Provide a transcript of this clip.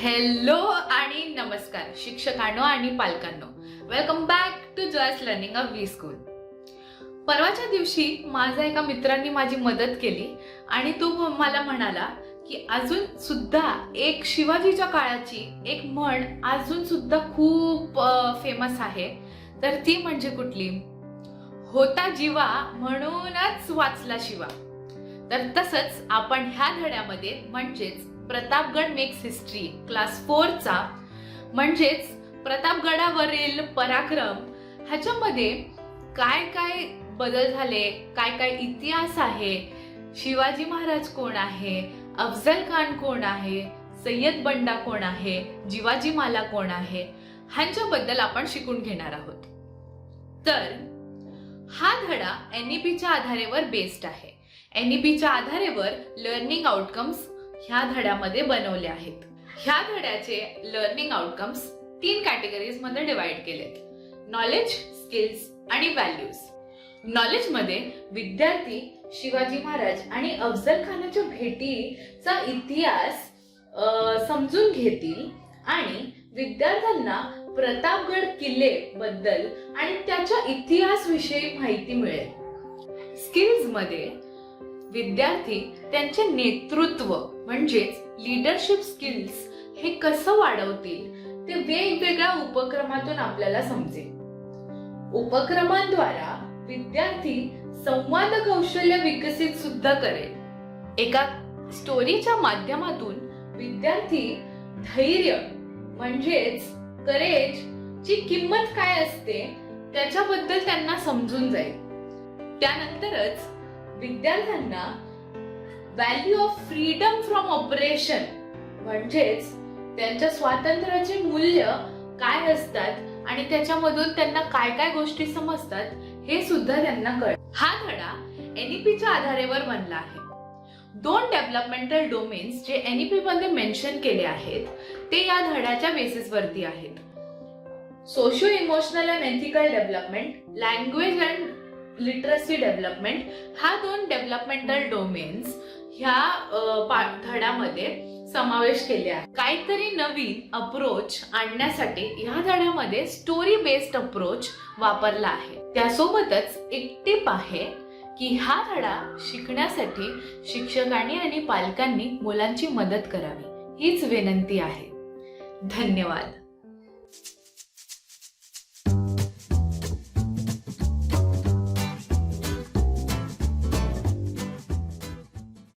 Hello आणि नमस्कार शिक्षकांनो आणि पालकांनो. Welcome back to joyous learning of V school. परवाच्या दिवशी माझ्या एका मित्रांनी माझी मदत केली आणि तो मला म्हणाला की अजून सुद्धा एक शिवाजीच्या काळाची एक म्हण अजून सुद्धा खूप फेमस आहे. तर ती म्हणजे कुठली? होता जीवा म्हणूनच वाचला शिवा. तर तसंच आपण ह्या धड्यामध्ये म्हणजेच प्रतापगड मेक्स हिस्ट्री क्लास 4 चा म्हणजेच प्रतापगडावरील पराक्रम ह्याच्यामध्ये काय काय बदल झाले, काय काय इतिहास आहे, शिवाजी महाराज कोण आहे, अफजल खान कोण आहे, सय्यद बंडा कोण आहे, जिवाजी माला कोण आहे, ह्यांच्याबद्दल आपण शिकून घेणार आहोत. तर हा धडा NEPच्या आधारेवर बेस्ड आहे. NEPच्या आधारेवर लर्निंग आउटकम्स ह्या धड्यामध्ये बनवले आहेत. ह्या धड्याचे लर्निंग आउटकम्स 3 कॅटेगरीज मध्ये डिवाइड केलेत: नॉलेज, स्किल्स आणि व्हॅल्यूज. नॉलेज मध्ये विद्यार्थी शिवाजी महाराज आणि अफजल खानाच्या भेटीचा इतिहास समजून घेतील आणि विद्यार्थ्यांना प्रतापगड किल्ले बद्दल आणि त्याच्या इतिहास विषयी माहिती मिळेल. स्किल्स मध्ये विद्यार्थी त्यांचे नेतृत्व म्हणजेच लीडरशिप स्किल्स हे कसं वाढवतील ते वेगवेगळ्या उपक्रमातून आपल्याला समजेल. उपक्रमांद्वारा विद्यार्थी संवाद कौशल्य विकसित सुद्धा करेल. एका स्टोरीच्या माध्यमातून विद्यार्थी धैर्य म्हणजेच करेज ची किंमत काय असते त्याच्याबद्दल त्यांना समजून जाईल. त्यानंतरच विद्यार्थ्यांना value of freedom from operation म्हणजेच त्यांच्या स्वातंत्र्याचे मूल्य काय असतात आणि त्याच्यामधून त्यांना काय काय गोष्टी समजतात हे सुद्धा त्यांना कळेल. हा धडा NEPच्या आधारेवर बनला आहे. 2 डेव्हलपमेंटल डोमेन्स जे NEP मध्ये मेन्शन केले आहेत ते या धड्याच्या बेसिसवरती आहेत: socio emotional and ethical development, language and literacy development. हा 2 डेव्हलपमेंटल डोमेन्स ह्या धड्यामध्ये समावेश केले आहे. काहीतरी नवीन अप्रोच आणण्यासाठी ह्या धड्यामध्ये स्टोरी बेस्ड अप्रोच वापरला आहे. त्यासोबतच एक टिप आहे की हा धडा शिकण्यासाठी शिक्षकांनी आणि पालकांनी मुलांची मदत करावी हीच विनंती आहे. धन्यवाद.